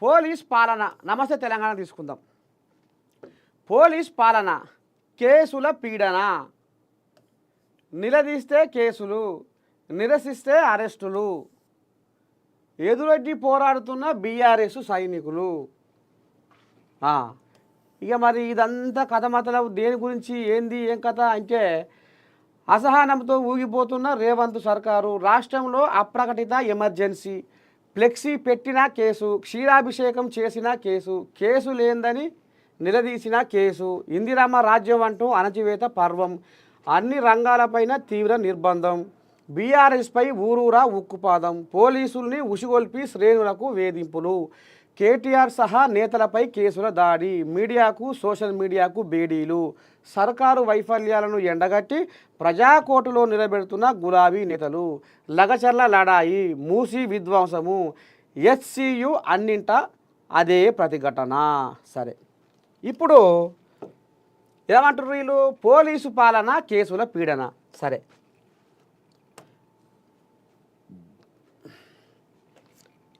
Police పాలన. నమస్తే తెలంగాణ తీసుకుందాం. పోలీస్ పాలన, కేసుల పీడన, నిలదీస్తే కేసులు, నిరసిస్తే అరెస్టులు, ఎదురొడ్డి పోరాడుతున్న బీఆర్ఎస్ సైనికులు. ఇక మరి ఇదంతా కథ మతలబు దేని గురించి, ఏంది ఏం కథ అంటే, అసహనంతో ఊగిపోతున్న రేవంత్ సర్కారు రాష్ట్రంలో అప్రకటిత ఎమర్జెన్సీ, ఫ్లెక్సీ పెట్టిన కేసు, క్షీరాభిషేకం చేసిన కేసు, కేసు లేందని నిలదీసిన కేసు, ఇందిరమ్మ రాజ్యం అంటూ అణచివేత పర్వం, అన్ని రంగాలపైన తీవ్ర నిర్బంధం, బీఆర్ఎస్పై ఊరూరా ఉక్కుపాదం, పోలీసుల్ని ఉసిగొల్పి శ్రేణులకు వేధింపులు, కేటీఆర్ సహా నేతలపై కేసుల దాడి, మీడియాకు సోషల్ మీడియాకు బేడీలు, సర్కారు వైఫల్యాలను ఎండగట్టి ప్రజాకోర్టులో నిలబెడుతున్న గులాబీ నేతలు, లగచర్ల లడాయి, మూసీ విధ్వంసము, హెచ్సియు అన్నింట అదే ప్రతిఘటన. సరే, ఇప్పుడు ఏమంటారు వీళ్ళు? పోలీసు పాలన, కేసుల పీడన. సరే,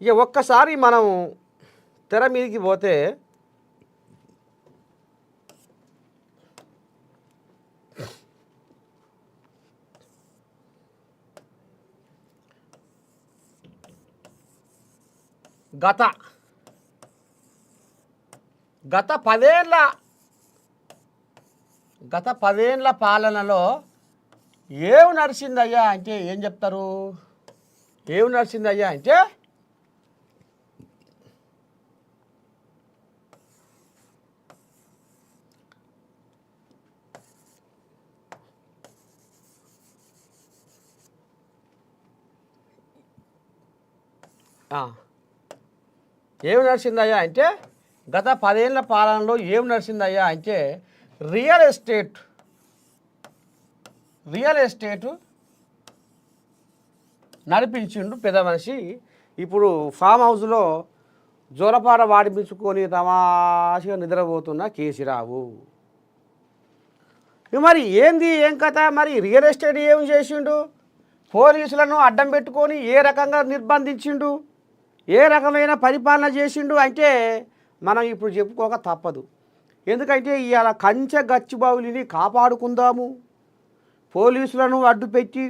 ఇక ఒక్కసారి మనం తెర మీదకి పోతే గత పదేళ్ల పాలనలో ఏమి నడిచిందయ్యా అంటే ఏం చెప్తారు? ఏమి నడిచిందయ్యా అంటే, ఏమి నడిచిందయ్యా అంటే, గత 10 ఏళ్ల పాలనలో ఏమి నడిచిందయ్యా అంటే, రియల్ ఎస్టేట్ నడిపించిండు పెద్ద మనిషి. ఇప్పుడు ఫామ్ హౌస్లో జోలపాట వాడిపించుకొని తమాషగా నిద్రపోతున్న కేసీరావు. మరి ఏంది ఏం కథ? మరి రియల్ ఎస్టేట్ ఏం చేసిండు? పోలీసులను అడ్డం పెట్టుకొని ఏ రకంగా నిర్బంధించిండు, ఏ రకమైన పరిపాలన చేసిండు అంటే మనం ఇప్పుడు చెప్పుకోక తప్పదు. ఎందుకంటే ఇవాళ కంచె గచ్చిబావులిని కాపాడుకుందాము, పోలీసులను అడ్డుపెట్టి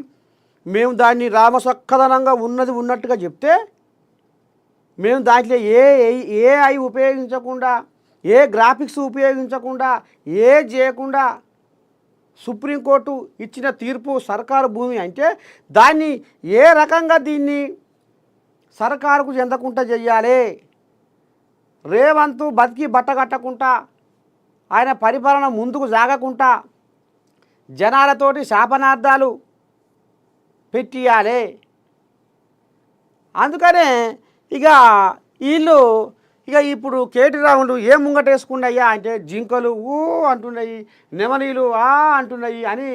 మేము దాన్ని రామసక్కదనంగా ఉన్నట్టుగా చెప్తే, మేము దాంట్లో ఏఐ ఉపయోగించకుండా, ఏ గ్రాఫిక్స్ ఉపయోగించకుండా, ఏ చేయకుండా సుప్రీంకోర్టు ఇచ్చిన తీర్పు సర్కారు భూమి అంటే దాన్ని ఏ రకంగా దీన్ని సర్కారుకు చెందకుండా చెయ్యాలి, రేవంత్ బతికి బట్టగట్టకుండా, ఆయన పరిపాలన ముందుకు సాగకుండా జనాలతోటి శాపనార్థాలు పెట్టియాలి. అందుకనే ఇక వీళ్ళు ఇప్పుడు కేటీ రాములు ఏం ముంగటేసుకున్నాయ్యా అంటే, జింకలు ఊ అంటున్నాయి, నెమలీలు అంటున్నాయి అని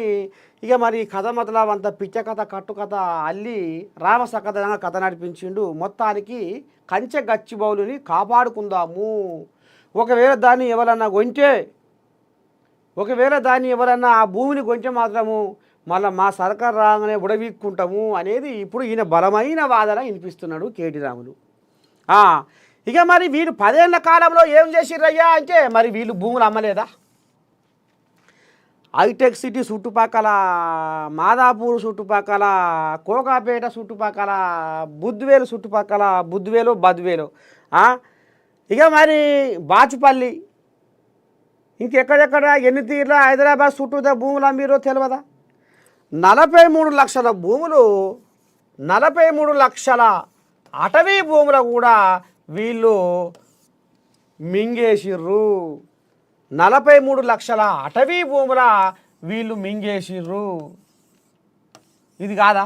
ఇక మరి కథ మొదలవ అంత పిచ్చ కథ, కట్టు కథ అల్లి రామసకథనంగా కథ నడిపించిండు. మొత్తానికి కంచె గచ్చిబౌలుని కాపాడుకుందాము, ఒకవేళ దాన్ని ఎవరన్నా ఆ భూమిని కొంచెం మాత్రము మళ్ళీ మా సర్కారు రాగానే ఉడవీక్కుంటాము అనేది ఇప్పుడు ఈయన బలమైన వాదన వినిపిస్తున్నాడు కేటీ రాములు. ఇక మరి వీళ్ళు 10 ఏళ్ల కాలంలో ఏం చేసిర్రయ్యా అంటే, మరి వీళ్ళు భూములు అమ్మలేదా? హైటెక్ సిటీ చుట్టుపక్కల, మాదాపూర్ చుట్టుపక్కల, కోకాపేట చుట్టుపక్కల, బుద్వేలు చుట్టుపక్కల, బద్వేలు ఇక మరి బాచుపల్లి, ఇంకెక్కడెక్కడ ఎన్ని తీర్ల హైదరాబాద్ చుట్టూ భూములు అమ్మిరో తెలియదా? 43 లక్షల భూములు, 43 లక్షల అటవీ భూములు కూడా వీళ్ళు మింగేసిర్రు. 43 లక్షల అటవీ భూముల వీళ్ళు మింగేసిర్రు. ఇది కాదా?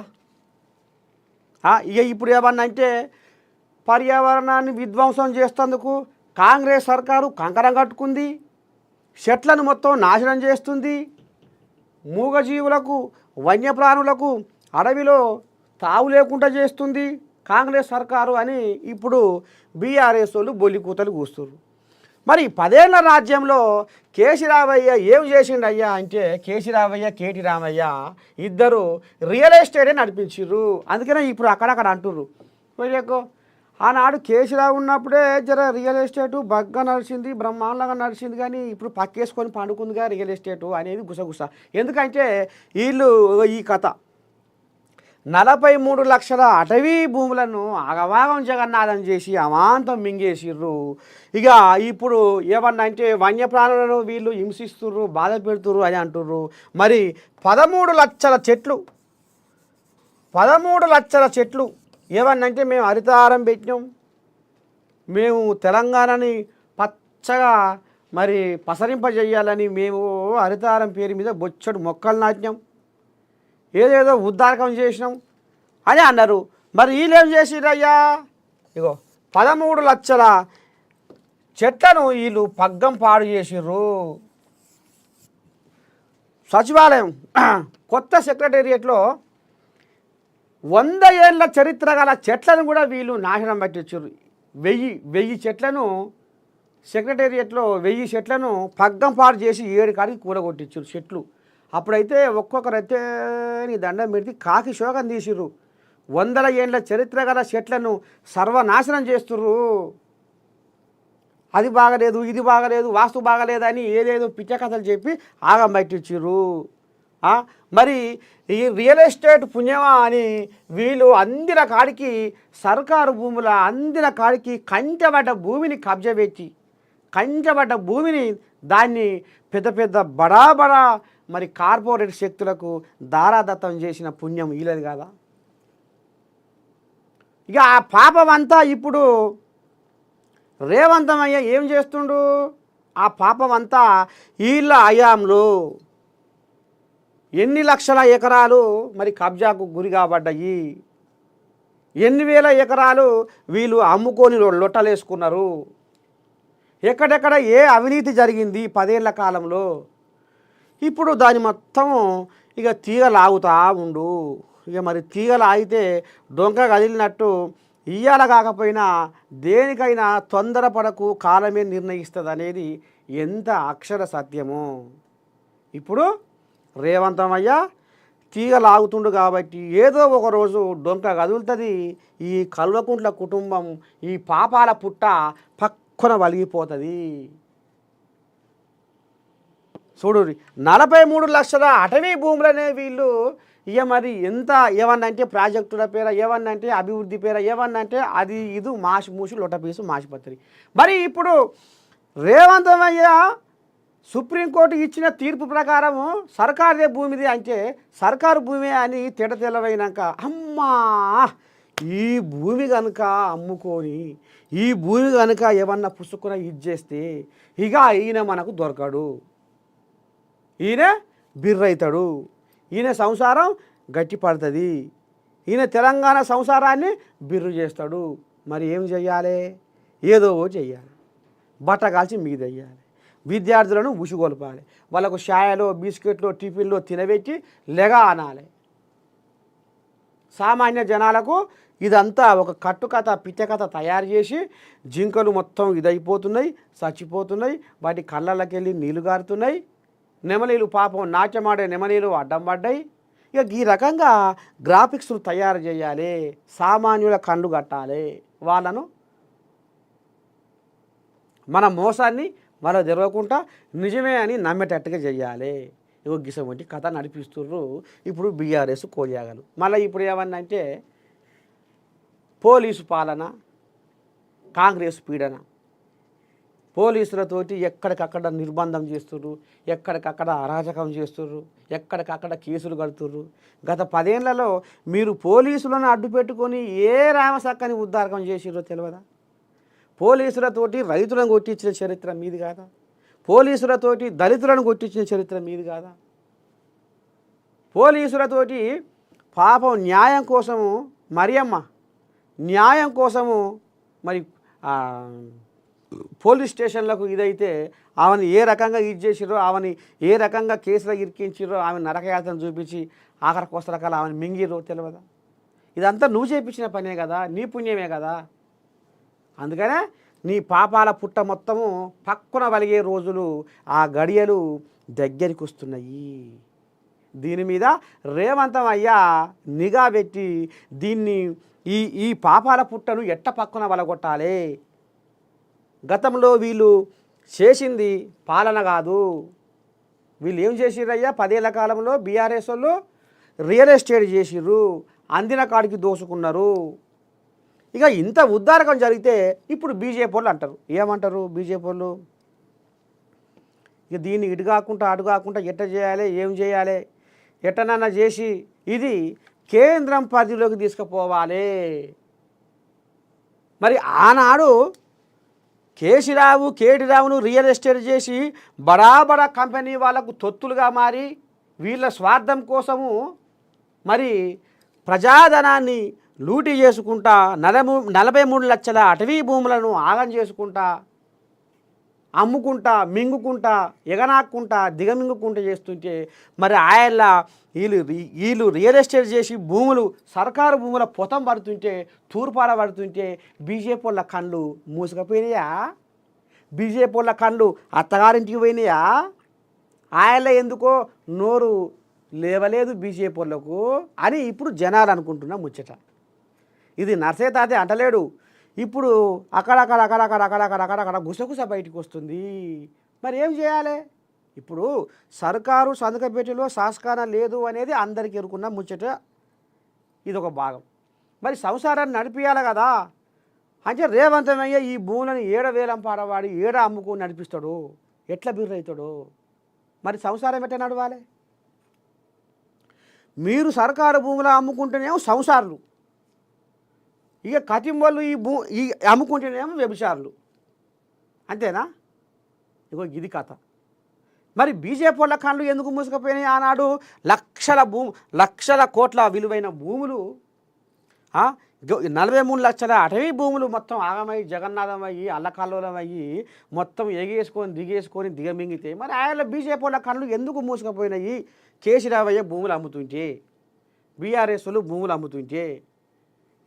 ఇక ఇప్పుడు ఏమన్నా అంటే, పర్యావరణాన్ని విధ్వంసం చేసేందుకు కాంగ్రెస్ సర్కారు కంకణం కట్టుకుంది, చెట్లను మొత్తం నాశనం చేస్తుంది, మూగజీవులకు, వన్యప్రాణులకు అడవిలో తావు లేకుండా చేస్తుంది కాంగ్రెస్ సర్కారు అని ఇప్పుడు బీఆర్ఎస్ వాళ్ళు బొల్లికూతలు కూస్తున్నారు. మరి 10 ఏళ్ల రాజ్యంలో కేసీరావయ్య ఏం చేసిండయ్యా అంటే, కేసీరావయ్య కేటీ రామయ్య ఇద్దరు రియల్ ఎస్టేటే నడిపించిర్రు. అందుకనే ఇప్పుడు అక్కడక్కడ అంటుర్రు, ఆనాడు కేసీరావు ఉన్నప్పుడే జర రియల్ ఎస్టేటు బగ్గా నడిచింది, బ్రహ్మాండంగా నడిచింది. కానీ ఇప్పుడు పక్కేసుకొని పండుకుందిగా రియల్ ఎస్టేటు అనేది గుసగుస. ఎందుకంటే వీళ్ళు ఈ కథ 43 లక్షల అటవీ భూములను ఆగవాగం జగన్నాథం చేసి అమాంతం మింగేసిర్రు. ఇక ఇప్పుడు ఏమన్నా అంటే వన్యప్రాణులను వీళ్ళు హింసిస్తుర్రు, బాధ పెడుతుర్రు అని అంటుర్రు. మరి 13 లక్షల చెట్లు ఏమన్నంటే మేము హరితహారం పెట్టినాం, మేము తెలంగాణని పచ్చగా మరి పసరింపజేయాలని మేము హరితహారం పేరు మీద బొచ్చడు మొక్కలు నాటినాం, ఏదేదో ఉద్దారకం చేసినాం అని అన్నారు. మరి వీళ్ళేం చేసిరయ్యా? ఇగో 13 లక్షల చెట్లను వీళ్ళు పగ్గం పాడు చేసిర్రు. సచివాలయం కొత్త సెక్రటేరియట్లో 100 ఏళ్ళ చరిత్ర గల చెట్లను కూడా వీళ్ళు నాశనం పట్టించారు. 1000 చెట్లను సెక్రటేరియట్లో 1000 చెట్లను పగ్గం పాడు చేసి 7 కాడికి కూలగొట్టించారు చెట్లు. అప్పుడైతే ఒక్కొక్కరైతే నీ దండం పెడితే కాకి శోకం తీసిర్రు. 100 ఏళ్ళ చరిత్ర గల చెట్లను సర్వనాశనం చేస్తుర్రు. అది బాగలేదు, ఇది బాగలేదు, వాస్తు బాగలేదని ఏదేదో పిచ్చ కథలు చెప్పి ఆగం పట్టించారు. మరి ఈ రియల్ ఎస్టేట్ పుణ్యమా అని వీళ్ళు అందిన కాడికి సర్కారు భూముల అందిన కాడికి కంచెబడ్డ భూమిని కబ్జా పెట్టి కంచెబడ్డ భూమిని దాన్ని పెద్ద పెద్ద బడా మరి కార్పొరేట్ శక్తులకు దారాదత్తం చేసిన పుణ్యం వీళ్ళది కదా. ఇక ఆ పాపం అంతా ఇప్పుడు రేవంతమయ్య ఏం చేస్తుండు? ఆ పాపం అంతా వీళ్ళ హయాంలో ఎన్ని లక్షల ఎకరాలు మరి కబ్జాకు గురి కాబడ్డాయి, ఎన్ని వేల ఎకరాలు వీళ్ళు అమ్ముకొని లొట్టలేసుకున్నారు, ఎక్కడెక్కడ ఏ అవినీతి జరిగింది 10 ఏళ్ల కాలంలో. ఇప్పుడు దాని మొత్తం ఇక తీగలాగుతా ఉండు. ఇక మరి తీగలాగితే డొంక కదిలినట్టు ఇయ్యాల కాకపోయినా దేనికైనా తొందరపడకు, కాలమే నిర్ణయిస్తుంది అనేది ఎంత అక్షర సత్యమో. ఇప్పుడు రేవంతమయ్య తీగలాగుతుండు కాబట్టి ఏదో ఒకరోజు డొంక కదులుతుంది. ఈ కల్వకుంట్ల కుటుంబం ఈ పాపాల పుట్ట పక్కన వలిగిపోతుంది. చూడు 43 లక్షల అటవీ భూములనే వీళ్ళు ఇక మరి ఎంత ఏమన్నంటే ప్రాజెక్టుల పేర, ఏమన్నంటే అభివృద్ధి పేర, ఏమన్నంటే అది ఇది మూసి లొట్టపీసు మాసిపత్రి. మరి ఇప్పుడు రేవంతమయ్య సుప్రీంకోర్టు ఇచ్చిన తీర్పు ప్రకారము సర్కారుదే భూమిది అంటే సర్కారు భూమి అని తెల్లవైనాక అమ్మా ఈ భూమి కనుక అమ్ముకొని ఈ భూమి కనుక ఏమన్నా పుసుకున ఇచ్చేస్తే ఇక ఈయన మనకు దొరకడు, ఈయన బిర్రైతాడు, ఈయన సంసారం గట్టి పడుతుంది, ఈయన తెలంగాణ సంసారాన్ని బిర్రు చేస్తాడు. మరి ఏం చెయ్యాలి? ఏదో చెయ్యాలి, బట్ట కాల్చి మీదెయ్యాలి, విద్యార్థులను ఉసుగొల్పాలి, వాళ్ళకు షాయలో బిస్కెట్లో టిఫిన్లో తినబెట్టి లెగా అనాలి. సామాన్య జనాలకు ఇదంతా ఒక కట్టుకథ పిచ్చకథ తయారు చేసి జింకలు మొత్తం ఇదైపోతున్నాయి, చచ్చిపోతున్నాయి, వాటి కళ్ళకి వెళ్ళి నీళ్లు గారుతున్నాయి, నెమలీలు పాపం నాట్యమాడే నెమలీలు అడ్డం పడ్డాయి. ఇక ఈ రకంగా గ్రాఫిక్స్లు తయారు చేయాలి, సామాన్యుల కళ్ళు కట్టాలి, వాళ్ళను మన మోసాన్ని వాళ్ళకు తెలవకుండా నిజమే అని నమ్మేటట్టుగా చెయ్యాలి. ఇగో గిసం వంటి కథ నడిపిస్తుర్రు ఇప్పుడు బీఆర్ఎస్ కోయాగలు. మళ్ళీ ఇప్పుడు ఏమన్నంటే పోలీసు పాలన, కాంగ్రెస్ పీడన, పోలీసులతోటి ఎక్కడికక్కడ నిర్బంధం చేస్తుర్రు, ఎక్కడికక్కడ అరాచకం చేస్తుర్రు, ఎక్కడికక్కడ కేసులు కడుతుర్రు. గత 10 ఏళ్లలో మీరు పోలీసులను అడ్డు పెట్టుకొని ఏ రామసక్కని ఉద్దారకం చేసిర్రో తెలియదా? పోలీసులతోటి రైతులను కొట్టించిన చరిత్ర మీది కాదా? పోలీసులతోటి దళితులను కొట్టించిన చరిత్ర మీది కాదా? పోలీసులతోటి పాపం న్యాయం కోసము మరియమ్మ న్యాయం కోసము మరి పోలీస్ స్టేషన్లకు ఇదైతే ఆమెను ఏ రకంగా ఇది చేసిరో, ఆమెని ఏ రకంగా కేసులో ఇరికించిరో, ఆమె నరకయాతన చూపించి ఆఖరి కోసరకాల ఆమెను మింగిరో తెలియదా? ఇదంతా నువ్వు చేయించిన పనే కదా, నీ పుణ్యమే కదా. అందుకనే నీ పాపాల పుట్ట మొత్తము పక్కన వలిగే రోజులు, ఆ గడియలు దగ్గరికి వస్తున్నాయి. దీని మీద రేవంతమయ్య నిఘా పెట్టి దీన్ని ఈ ఈ పాపాల పుట్టను ఎట్ట పక్కన వలగొట్టాలి. గతంలో వీళ్ళు చేసింది పాలన కాదు. వీళ్ళు ఏం చేసిర్రయ్యా 10 ఏళ్ల కాలంలో బీఆర్ఎస్ వాళ్ళు రియల్ ఎస్టేట్ చేసిర్రు, అందిన కాడికి దోసుకున్నారు. ఇక ఇంత ఉద్దారకం జరిగితే ఇప్పుడు బీజేపీ వాళ్ళు అంటారు, ఏమంటారు బీజేపీ వాళ్ళు, ఇక దీన్ని ఇటు కాకుండా అటు కాకుండా ఎట్ట చేయాలి, ఏం చేయాలి, ఎట్టనన్నా చేసి ఇది కేంద్రం పరిధిలోకి తీసుకుపోవాలి. మరి ఆనాడు కేసీరావు కేటీరావును రియల్ ఎస్టేట్ చేసి బడా కంపెనీ వాళ్ళకు తొత్తులుగా మారి వీళ్ళ స్వార్థం కోసము మరి ప్రజాధనాన్ని లూటీ చేసుకుంటా 43 లక్షల అటవీ భూములను ఆగం చేసుకుంటా అమ్ముకుంటా మింగుకుంటా ఎగనాక్కుంటా దిగమింగుకుంటా చేస్తుంటే మరి ఆయల్ల వీళ్ళు రియల్ ఎస్టేట్ చేసి భూములు సర్కారు భూముల పొతం పడుతుంటే తూర్పాల పడుతుంటే బీజేపీ వాళ్ళ కళ్ళు మూసుకపోయినాయా? బీజేపీ వాళ్ళ కళ్ళు అత్తగారింటికి పోయినాయా? ఆయల్ల ఎందుకో నోరు లేవలేదు బీజేపీ వాళ్ళకు అని ఇప్పుడు జనాలు అనుకుంటున్నా ముచ్చట. ఇది నర్సే తాతే అంటలేడు, ఇప్పుడు అక్కడక్కడ గుసగుస బయటికి వస్తుంది. మరి ఏం చేయాలి? ఇప్పుడు సర్కారు సంతకపేటలో శాసకాన లేదు అనేది అందరికీ ఎరుకున్న ముచ్చట, ఇదొక భాగం. మరి సంసారాన్ని నడిపియాలి కదా. అంటే రేవంతమయ్య ఈ భూములను ఏడవేలం పాడవాడి ఏడ అమ్ముకొని నడిపిస్తాడు, ఎట్లా బిర్రవుతాడు? మరి సంసారం ఎట్లా నడవాలి? మీరు సర్కారు భూములు అమ్ముకుంటేనేమో సంసారులు, ఇక కటింబళ్ళు ఈ అమ్ముకుంటేనేమో వ్యభిచారులు, అంతేనా? ఇగో ఇది కథ. మరి బీజేపీ వాళ్ళ కళ్ళు ఎందుకు మూసుకుపోయినాయి? ఆనాడు లక్షల కోట్ల విలువైన భూములు 43 లక్షల అటవీ భూములు మొత్తం ఆగమయ్యి జగన్నాథమయ్యి అల్లకల్లోలమయ్యి మొత్తం ఎగేసుకొని దిగమింగితే మరి ఆయన బీజేపీ వాళ్ళ కళ్ళు ఎందుకు మూసుకుపోయినాయి? కేసీరావయ్య భూములు అమ్ముతుంటే, బీఆర్ఎస్లు భూములు అమ్ముతుంటే,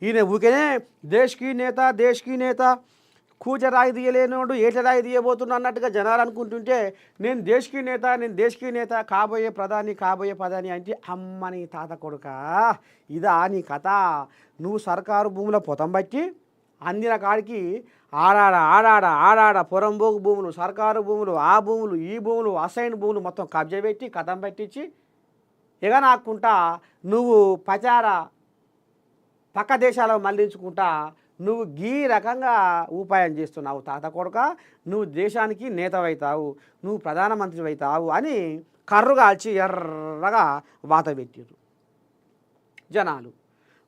ఈయన ఊరికేనే దేశ్కి నేత కూజ రాయి తీయలేనోడు ఏట రాయి తీయబోతున్నా అన్నట్టుగా జనాలు అనుకుంటుంటే నేను దేశ్కి నేత కాబోయే ప్రధాని అంటే అమ్మని తాత కొడుక, ఇదా నీ కథ? నువ్వు సర్కారు భూముల పొతం బట్టి అందిన కాడికి ఆడాడ పొరంబోగు భూములు, సర్కారు భూములు, ఆ భూములు ఈ భూములు అసైన్ భూములు మొత్తం కబ్జా పెట్టి కథం పెట్టించి ఇక నాకుంటా నువ్వు పక్క దేశాల్లో మళ్లించుకుంటా నువ్వు ఈ రకంగా ఉపాయం చేస్తున్నావు తాత కొడుక, నువ్వు దేశానికి నేతవైతావు, నువ్వు ప్రధానమంత్రి అవుతావు అని కర్రు కాల్చి ఎర్రగా వాత పెట్టారు జనాలు.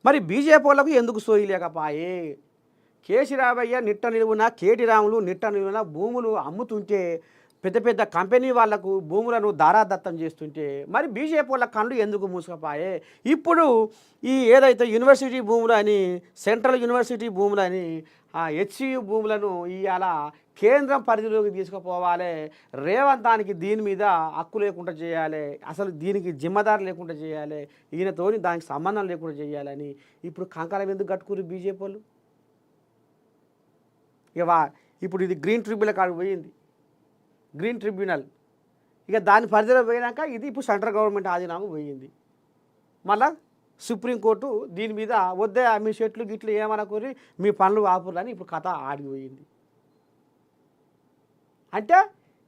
మరి బీజేపీ వాళ్ళకు ఎందుకు సోయలేకపాయే? కేసీరావయ్య నిట్ట నిలువున కేటీరాములు నిట్ట నిలువున భూములు అమ్ముతుంటే పెద్ద కంపెనీ వాళ్లకు భూములను దారాదత్తం చేస్తుంటే మరి బీజేపీ వాళ్ళ కళ్ళు ఎందుకు మూసుకుపోయే? ఇప్పుడు ఈ ఏదైతే యూనివర్సిటీ భూములు అని సెంట్రల్ యూనివర్సిటీ భూములు అని హెచ్సియు భూములను ఇవాళ కేంద్రం పరిధిలోకి తీసుకుపోవాలి. రేవంతానికి దీని మీద హక్కు లేకుండా చేయాలి, అసలు దీనికి జిమ్మదారు లేకుండా చేయాలి, ఈయనతోని దానికి సంబంధం లేకుండా చేయాలని ఇప్పుడు కంకణం ఎందుకు కట్టుకురు బీజేపీ వాళ్ళు? ఇప్పుడు ఇది గ్రీన్ ట్రిబ్యునల్ కాడికి పోయింది, గ్రీన్ ట్రిబ్యునల్. ఇక దాని పరిధిలో పోయినాక ఇది ఇప్పుడు సెంట్రల్ గవర్నమెంట్ ఆధీనంగా పోయింది. మళ్ళా సుప్రీంకోర్టు దీని మీద వద్దే మీ చెట్లు గిట్లు ఏమనుకోరి మీ పనులు ఆపురని ఇప్పుడు కథ ఆడిపోయింది. అంటే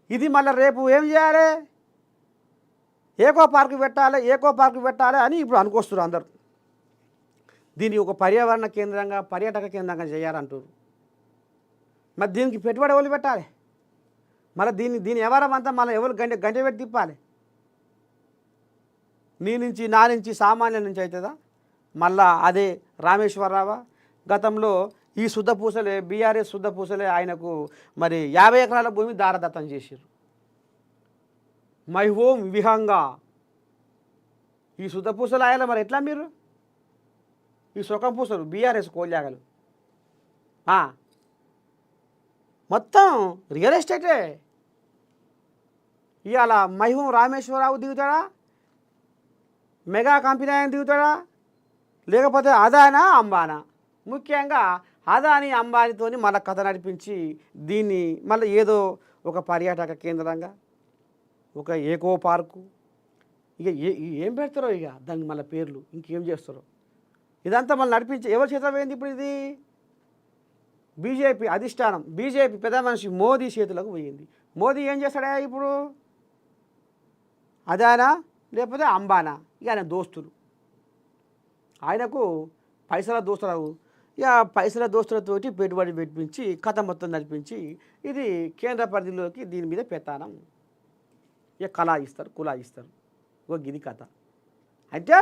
ఇది మళ్ళీ రేపు ఏం చేయాలి? ఏకో పార్కు పెట్టాలి అని ఇప్పుడు అనుకొస్తున్నారు అందరు. దీన్ని ఒక పర్యావరణ కేంద్రంగా పర్యాటక కేంద్రంగా చేయాలంటారు. మరి దీనికి పెట్టుబడి ఎవరు పెట్టాలి? మళ్ళీ దీని వ్యవహారం అంతా మళ్ళీ ఎవరు గంట పెట్టి తిప్పాలి? నా నుంచి సామాన్యుల నుంచి అవుతుందా? మళ్ళా అదే రామేశ్వరరావు గతంలో ఈ శుద్ధపూసలే బీఆర్ఎస్ శుద్ధపూసలే ఆయనకు మరి 50 ఎకరాల భూమి దారదత్తం చేశారు. మై హోమ్ విహంగా ఈ శుద్ధపూసలు ఆయన మరి ఎట్లా మీరు ఈ సుఖం పూసలు బీఆర్ఎస్ కోల్యాగలు మొత్తం రియల్ ఎస్టేటే. ఇవాళ మహిమం రామేశ్వరరావు దిగుతాడా? మెగా కంపెనీ ఆయన దిగుతాడా? లేకపోతే అదానా అంబానా? ముఖ్యంగా అదాని అంబానీతో మళ్ళీ కథ నడిపించి దీన్ని మళ్ళీ ఏదో ఒక పర్యాటక కేంద్రంగా ఒక ఏకో పార్కు ఇక ఏం పెడతారో ఇక దానికి మళ్ళీ పేర్లు ఇంకేం చేస్తారో ఇదంతా మళ్ళీ నడిపించి ఎవరి చేత పోయింది ఇప్పుడు ఇది బీజేపీ అధిష్టానం బీజేపీ పెద్ద మనిషి మోదీ చేతులకు పోయింది. మోదీ ఏం చేస్తాడా ఇప్పుడు అదానా లేకపోతే అంబానా ఇక ఆయన దోస్తులు ఆయనకు పైసల దోస్తులు ఇక పైసల దోస్తులతోటి పెట్టుబడి పెట్టించి కథ మొత్తం నడిపించి ఇది కేంద్ర పరిధిలోకి దీని మీద పెత్తనం ఇక కులాయిస్తారు ఒక గిది కథ. అంటే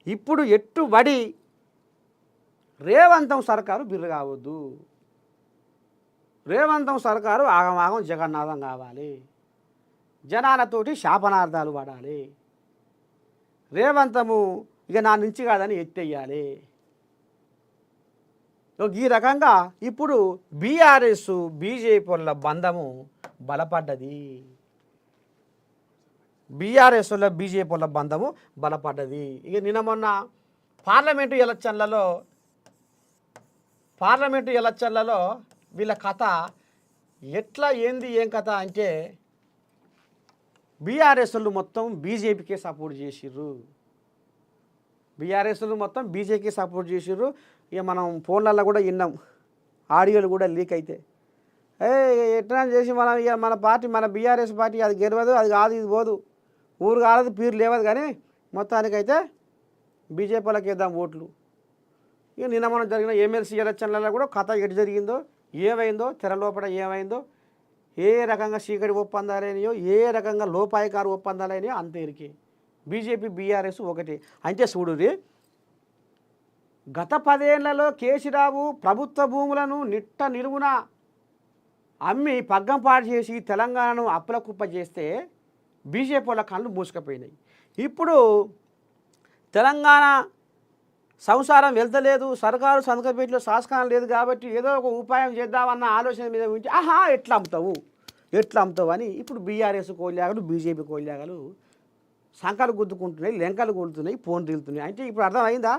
ఇప్పుడు ఎట్టుబడి రేవంతం సర్కారు బిర్ర కావద్దు, రేవంతం సర్కారు ఆగమాగం జగన్నాథం కావాలి, జనాలతోటి శాపనార్థాలు పడాలి, రేవంతము ఇక నా నుంచి కాదని ఎత్తెయ్యాలి. ఈ రకంగా ఇప్పుడు బీఆర్ఎస్ బీజేపీ వాళ్ళ బంధము బలపడ్డది, బీఆర్ఎస్ వాళ్ళ బీజేపీ వాళ్ళ బంధము బలపడ్డది. ఇక నిన్న మొన్న పార్లమెంటు ఎలక్షన్లలో వీళ్ళ కథ ఎట్లా ఏంది ఏం కథ అంటే బీఆర్ఎస్ వాళ్ళు మొత్తం బీజేపీకే సపోర్ట్ చేసిర్రు, బీఆర్ఎస్ వాళ్ళు మొత్తం బీజేపీకి సపోర్ట్ చేసిర్రు. ఇక మనం ఫోన్లలో కూడా విన్నాం, ఆడియోలు కూడా లీక్ అయితే ఎట్లా చేసి మనం ఇక మన పార్టీ మన బీఆర్ఎస్ పార్టీ అది గెలవదు, అది కాదు, ఇది పోదు, ఊరు కాలేదు, పీరు లేవదు, కానీ మొత్తానికైతే బీజేపీ వాళ్ళకి వేద్దాం ఓట్లు. ఇక నిన్న మనం జరిగిన ఎమ్మెల్సీ ఎలక్షన్లలో కూడా కథ ఎటు జరిగిందో ఏమైందో తెర లోపల ఏమైందో ఏ రకంగా చీకటి ఒప్పందాలైనయో ఏ రకంగా లోపాయకారు ఒప్పందాలైనయో అంతేరికి బీజేపీ బీఆర్ఎస్ ఒకటి. అంటే చూడురి గత 10 ఏళ్లలో కేసీరావు ప్రభుత్వ భూములను నిట్ట నిలువున అమ్మి పగ్గంపాటు చేసి తెలంగాణను అప్పుల కుప్ప చేస్తే బీజేపీ వాళ్ళ కళ్ళు మూసుకుపోయినాయి. ఇప్పుడు తెలంగాణ సంసారం వెళ్తలేదు, సర్కారు సంతకపేటలో శాసనం లేదు కాబట్టి ఏదో ఒక ఉపాయం చేద్దామన్న ఆలోచన మీద ఉంచి ఎట్లా అమ్ముతావు అని ఇప్పుడు బీఆర్ఎస్ కోల్యాగలు బీజేపీ కోల్యాగలు సంకలు గుద్దుకుంటున్నాయి, లెంకలు కొడుతున్నాయి, ఫోన్ తిరుగుతున్నాయి. అంటే ఇప్పుడు అర్థమైందా?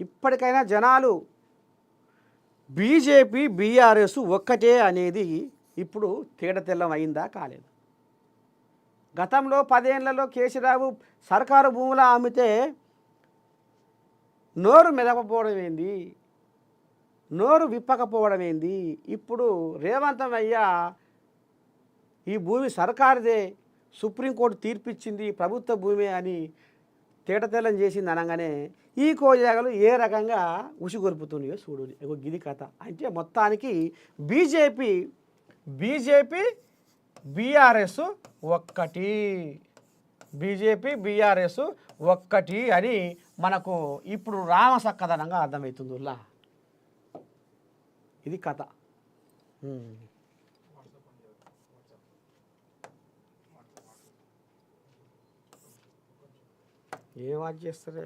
ఇప్పటికైనా జనాలు బీజేపీ బీఆర్ఎస్ ఒక్కటే అనేది ఇప్పుడు తేడతెల్లం అయిందా కాలేదు. గతంలో 10 ఏళ్లలో కేసీరావు సర్కారు భూముల అమ్మితే నోరు మెదపకపోవడం ఏంది, నోరు విప్పకపోవడం ఏంది? ఇప్పుడు రేవంతం అయ్యా ఈ భూమి సర్కారుదే, సుప్రీంకోర్టు తీర్పిచ్చింది ప్రభుత్వ భూమి అని తేటతెల్లం చేసింది అనగానే ఈ కోజాగలు ఏ రకంగా ఉసిగొరుపుతున్నాయో చూడు. గిది కథ. అంటే మొత్తానికి బీజేపీ బీఆర్ఎస్ ఒక్కటి, బీజేపీ బీఆర్ఎస్ ఒక్కటి అని మనకు ఇప్పుడు రామసక్కదనంగా అర్థమవుతుందిలా. ఇది కథ. ఏం వాచ్ చేస్తారే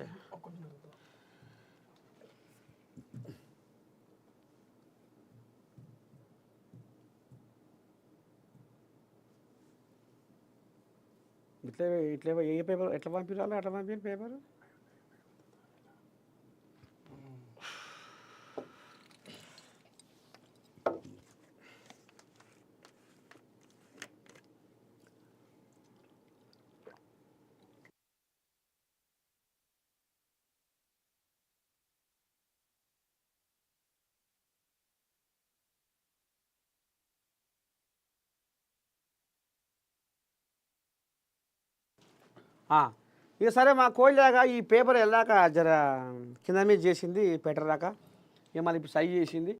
ఇట్లా ఏ పేపర్ ఎట్లా పంపించాలి అట్లా పంపించాలి పేపర్. ఇక సరే మా కోళ్ళాక ఈ పేపర్ వెళ్ళాక జర కింద మీద చేసింది పెట్టరాక ఇక మళ్ళీ ఇప్పుడు సై చేసింది.